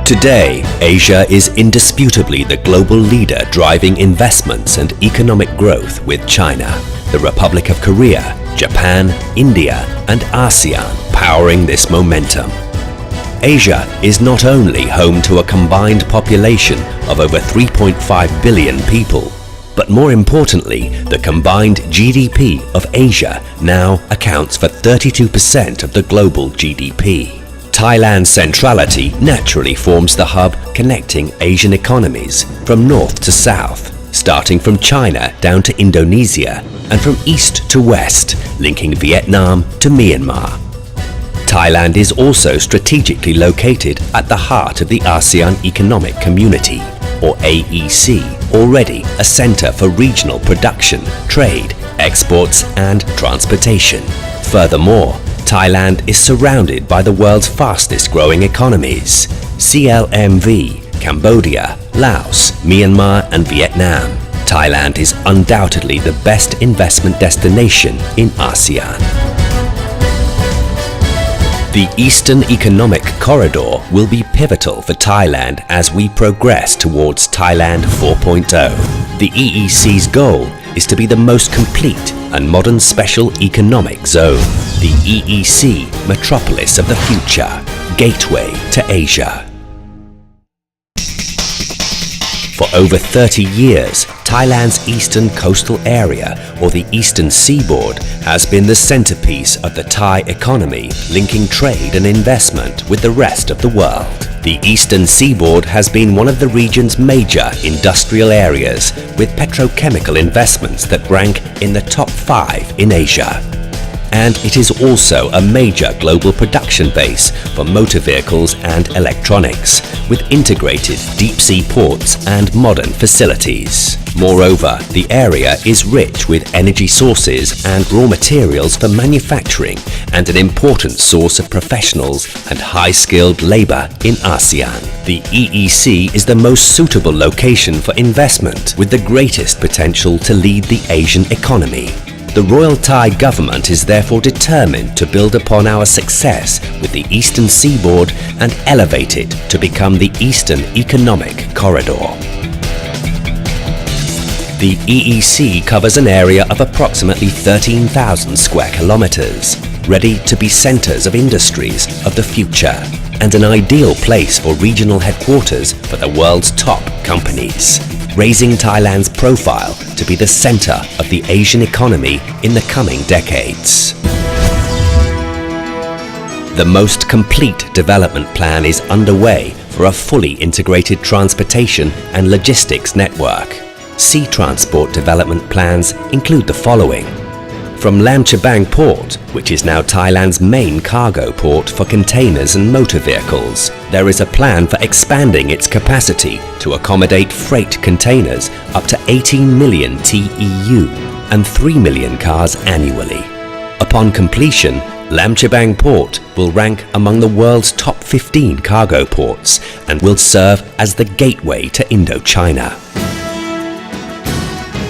Today, Asia is indisputably the global leader driving investments and economic growth with China, the Republic of Korea, Japan, India and ASEAN powering this momentum. Asia is not only home to a combined population of over 3.5 billion people, but more importantly, the combined GDP of Asia now accounts for 32% of the global GDP. Thailand's centrality naturally forms the hub connecting Asian economies from north to south, starting from China down to Indonesia and from east to west, linking Vietnam to Myanmar. Thailand is also strategically located at the heart of the ASEAN Economic Community, or AEC, already a center for regional production, trade, exports and transportation. Furthermore, Thailand is surrounded by the world's fastest growing economies, CLMV, Cambodia, Laos, Myanmar and Vietnam. Thailand is undoubtedly the best investment destination in ASEAN. The Eastern Economic Corridor will be pivotal for Thailand as we progress towards Thailand 4.0. The EEC's goal is to be the most complete and modern special economic zone, the EEC metropolis of the future, gateway to Asia. For over 30 years, Thailand's eastern coastal area, or the eastern seaboard, has been the centerpiece of the Thai economy, linking trade and investment with the rest of the world. The eastern seaboard has been one of the region's major industrial areas, with petrochemical investments that rank in the top 5 in Asia. And it is also a major global production base for motor vehicles and electronics, with integrated deep-sea ports and modern facilities. Moreover, the area is rich with energy sources and raw materials for manufacturing and an important source of professionals and high-skilled labor in ASEAN. The EEC is the most suitable location for investment with the greatest potential to lead the Asian economy. The Royal Thai government is therefore determined to build upon our success with the Eastern Seaboard and elevate it to become the Eastern Economic Corridor. The EEC covers an area of approximately 13,000 square kilometers, ready to be centers of industries of the future and an ideal place for regional headquarters for the world's top companies, raising Thailand's profile to be the center of the Asian economy in the coming decades. The most complete development plan is underway for a fully integrated transportation and logistics network. Sea transport development plans include the following. From Lam Chabang Port, which is now Thailand's main cargo port for containers and motor vehicles, there is a plan for expanding its capacity to accommodate freight containers up to 18 million TEU and 3 million cars annually. Upon completion, Lam Chabang Port will rank among the world's top 15 cargo ports and will serve as the gateway to Indochina.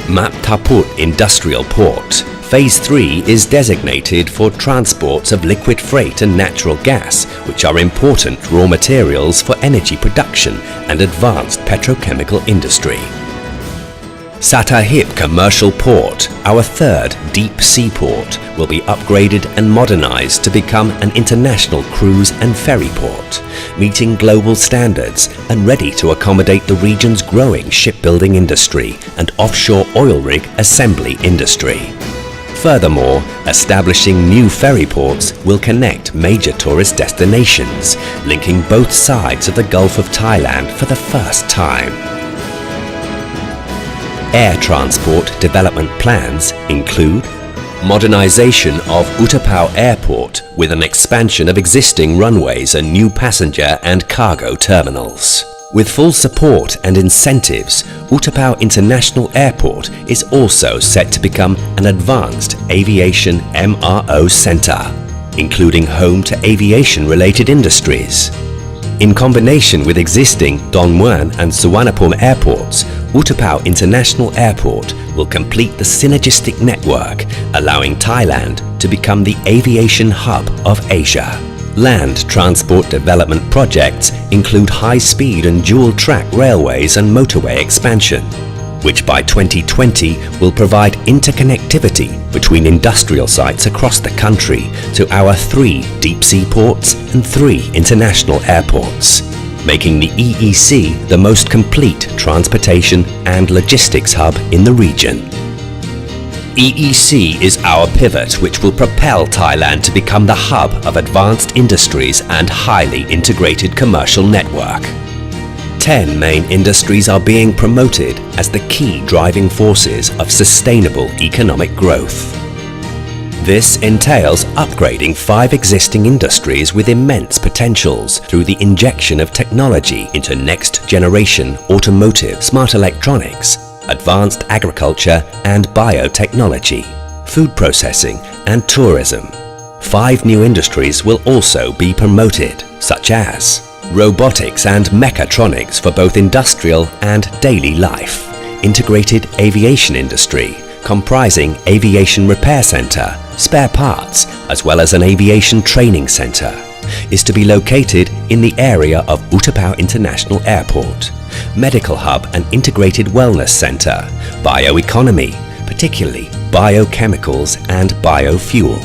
Map Thaput Industrial Port. Phase 3 is designated for transports of liquid freight and natural gas, which are important raw materials for energy production and advanced petrochemical industry. Sattahip Commercial Port, our third deep sea port, will be upgraded and modernized to become an international cruise and ferry port, meeting global standards and ready to accommodate the region's growing shipbuilding industry and offshore oil rig assembly industry. Furthermore, establishing new ferry ports will connect major tourist destinations, linking both sides of the Gulf of Thailand for the first time. Air transport development plans include modernization of Utapao Airport with an expansion of existing runways and new passenger and cargo terminals. With full support and incentives, Utapao International Airport is also set to become an advanced aviation MRO center, including home to aviation-related industries. In combination with existing Don Mueang and Suvarnabhumi airports, Utapao International Airport will complete the synergistic network, allowing Thailand to become the aviation hub of Asia. Land transport development projects include high-speed and dual-track railways and motorway expansion, which by 2020 will provide interconnectivity between industrial sites across the country to our 3 deep-sea ports and 3 international airports, making the EEC the most complete transportation and logistics hub in the region. EEC is our pivot which will propel Thailand to become the hub of advanced industries and highly integrated commercial network. 10 main industries are being promoted as the key driving forces of sustainable economic growth. This entails upgrading 5 existing industries with immense potentials through the injection of technology into next-generation automotive, smart electronics, advanced agriculture and biotechnology, food processing and tourism. 5 new industries will also be promoted, such as robotics and mechatronics for both industrial and daily life, integrated aviation industry comprising aviation repair center, spare parts as well as an aviation training center, is to be located in the area of Utapao International Airport, medical hub and integrated wellness center, bioeconomy, particularly biochemicals and biofuel.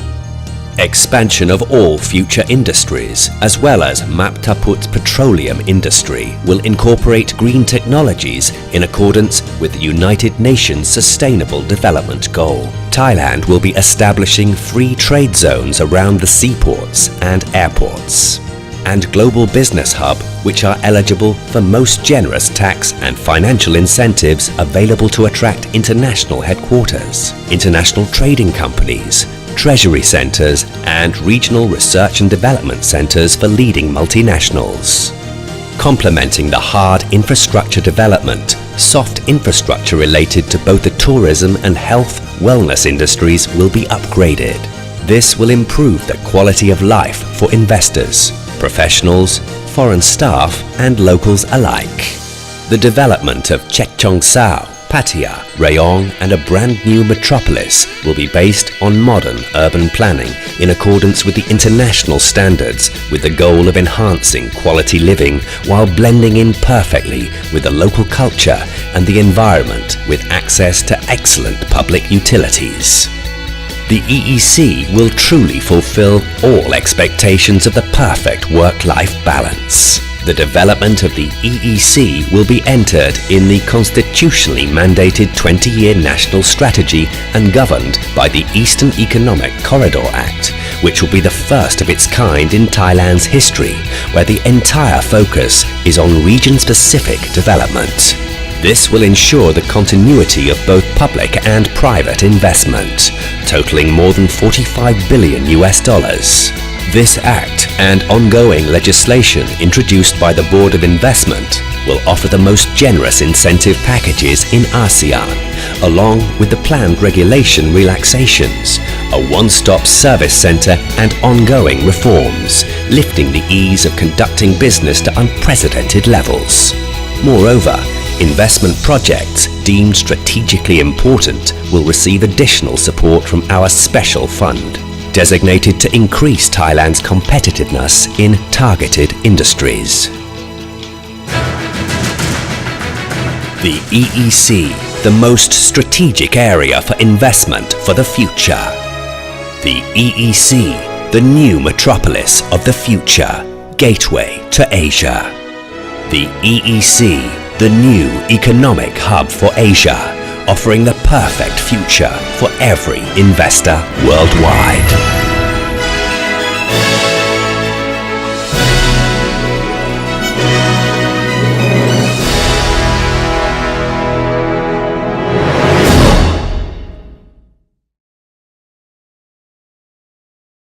Expansion of all future industries as well as Maptaput's petroleum industry will incorporate green technologies in accordance with the United Nations Sustainable Development Goal. Thailand will be establishing free trade zones around the seaports and airports, and global business hub which are eligible for most generous tax and financial incentives available to attract international headquarters, international trading companies, treasury centers and regional research and development centers for leading multinationals. Complementing the hard infrastructure development, soft infrastructure related to both the tourism and health wellness industries will be upgraded. This will improve the quality of life for investors, professionals, foreign staff and locals alike. The development of Chekchongsao, Pattaya, Rayong and a brand new metropolis will be based on modern urban planning in accordance with the international standards with the goal of enhancing quality living while blending in perfectly with the local culture and the environment with access to excellent public utilities. The EEC will truly fulfill all expectations of the perfect work-life balance. The development of the EEC will be entered in the constitutionally mandated 20-year national strategy and governed by the Eastern Economic Corridor Act, which will be the first of its kind in Thailand's history, where the entire focus is on region-specific development. This will ensure the continuity of both public and private investment, totaling more than $45 billion. This act and ongoing legislation introduced by the Board of Investment will offer the most generous incentive packages in ASEAN, along with the planned regulation relaxations, a one-stop service centre and ongoing reforms, lifting the ease of conducting business to unprecedented levels. Moreover, investment projects deemed strategically important will receive additional support from our special fund, designated to increase Thailand's competitiveness in targeted industries. The EEC, the most strategic area for investment for the future. The EEC, the new metropolis of the future, gateway to Asia. The EEC, the new economic hub for Asia, offering the perfect future for every investor worldwide.